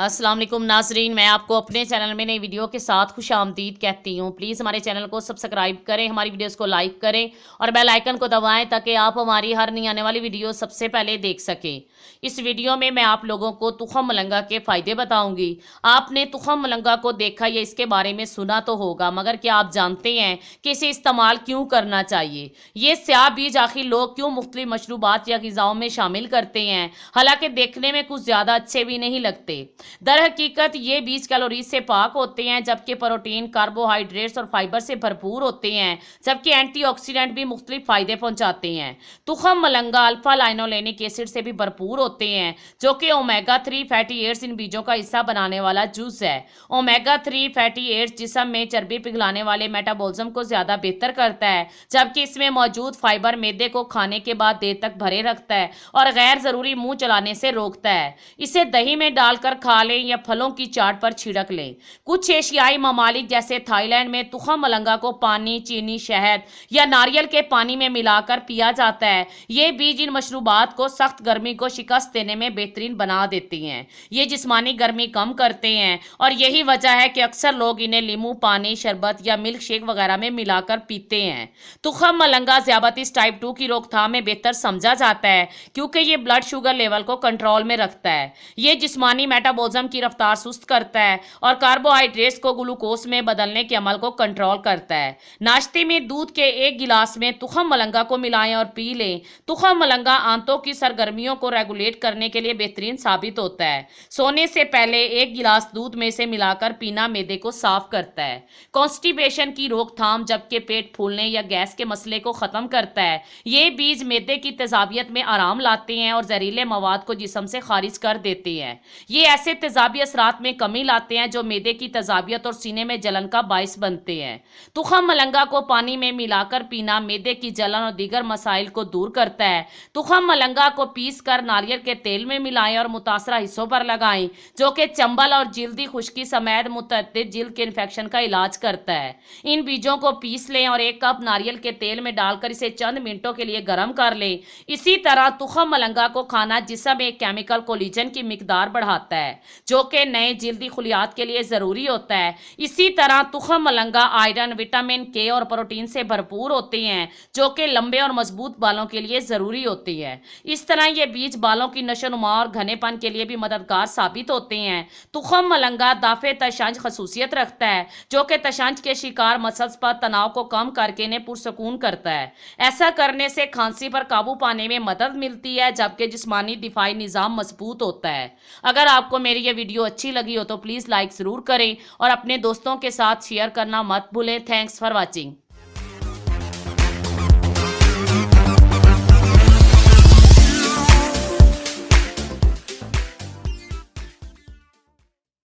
अस्सलाम वालेकुम नाजरीन, मैं आपको अपने चैनल में नई वीडियो के साथ खुशामदीद कहती हूँ। प्लीज़ हमारे चैनल को सब्सक्राइब करें, हमारी वीडियोस को लाइक करें और बेल आइकन को दबाएं ताकि आप हमारी हर नई आने वाली वीडियो सबसे पहले देख सकें। इस वीडियो में मैं आप लोगों को तुखम मलंगा के फ़ायदे बताऊँगी। आपने तुखम मलंगा को देखा या इसके बारे में सुना तो होगा, मगर क्या आप जानते हैं कि इसे इस्तेमाल क्यों करना चाहिए? ये स्याह बीज आखिर लोग क्यों मुख्तलिफ मशरूबात या ग़िज़ाओं में शामिल करते हैं, हालांकि देखने में कुछ ज़्यादा अच्छे भी नहीं लगते। दर हकीकत ये बीज कैलोरी से पाक होते हैं, जबकि प्रोटीन, कार्बोहाइड्रेट्स और फाइबर से भरपूर होते हैं, जबकि एंटीऑक्सीडेंट भी मुख्तलिफ फायदे पहुंचाते हैं। तुखम मलंगा अल्फा लाइनोलेनिक एसिड से भी भरपूर होते हैं, जो कि ओमेगा 3 फैटी एसिड्स इन बीजों का हिस्सा बनाने वाला जूस है। ओमेगा 3 फैटी एसिड्स जिस्म में चर्बी पिघलाने वाले मेटाबॉलिज्म को ज्यादा बेहतर करता है, जबकि इसमें मौजूद फाइबर मैदे को खाने के बाद देर तक भरे रखता है और गैर जरूरी मुंह चलाने से रोकता है। इसे दही में डालकर खा लें या फलों की चाट पर छिड़क लें। कुछ एशियाई ममालिक जैसे थाईलैंड में तुखम मलंगा को पानी, चीनी, शहद या नारियल के पानी में मिलाकर पिया जाता है। ये बीज इन मशरूबात को सख्त गर्मी को शिकस्त देने में बेहतरीन बना देती हैं। ये जिस्मानी गर्मी कम करते हैं और यही वजह है कि अक्सर लोग इन्हें नींबू पानी, शरबत या मिल्क शेक वगैरह में मिलाकर पीते हैं। तुखम मलंगा ज़ियाबतीस टाइप 2 की रोकथाम में बेहतर समझा जाता है, क्योंकि ये ब्लड शुगर लेवल को कंट्रोल में रखता है। ये जिस्मानी मेटाबॉलिज्म की रफ्तार सुस्त करता है और कार्बोहाइड्रेट्स को ग्लूकोज में बदलने के अमल को कंट्रोल करता है। नाश्ते में दूध के एक गिलास में तुखम मलंगा को मिलाएं और पी लें। तुखम मलंगा आंतों की सरगर्मियों को रेगुलेट करने के लिए बेहतरीन साबित होता है। सोने से पहले एक गिलास दूध में से मिलाकर पीना मैदे को साफ करता है। कॉन्स्टिपेशन की रोकथाम, जबकि पेट फूलने या गैस के मसले को खत्म करता है। ये बीज मैदे की तेजाबियत में आराम लाते हैं और जहरीले मवाद को जिस्म से खारिज कर देते हैं। ये ऐसे तेजाबी असरात में कमी लाते हैं जो मैदे की तेजाबियत और सीने में जलन का बायस बनते हैं। तुखम मलंगा को पानी में मिलाकर पीना मैदे की जलन और दीगर मसाइल को दूर करता है। तुखम मलंगा को पीस कर नारियल के तेल में मिलाएं और मुतासरा हिस्सों पर लगाएं, जो कि चंबल और जिल्दी खुश्की समेत मुतअद्दिद जिल्द के इन्फेक्शन का इलाज करता है। इन बीजों को पीस लें और एक कप नारियल के तेल में डालकर इसे चंद मिनटों के लिए गर्म कर लें। इसी तरह तुखम मलंगा को खाना जिस्म में केमिकल कोलिजन की मिकदार बढ़ाता है, जो कि नए जिल्दी खुलियात के लिए ज़रूरी होता है। इसी तरह तुखम मलंगा आयरन, विटामिन के और प्रोटीन से भरपूर होते हैं, जो कि लंबे और मजबूत बालों के लिए ज़रूरी होती है। इस तरह ये बीज बालों की नशोनुमा और घनेपन के लिए भी मददगार साबित होते हैं। तुखम मलंगा दाफे तशंज खसूसियत रखता है, जो कि तशंज के शिकार मसल्स पर तनाव को कम करके इन्हें पुरसकून करता है। ऐसा करने से खांसी पर काबू पाने में मदद मिलती है, जबकि जिस्मानी दिफाई निज़ाम मजबूत होता है। अगर आपको मेरी ये वीडियो अच्छी लगी हो तो प्लीज़ लाइक ज़रूर करें और अपने दोस्तों के साथ शेयर करना मत भूलें। Thanks for watching.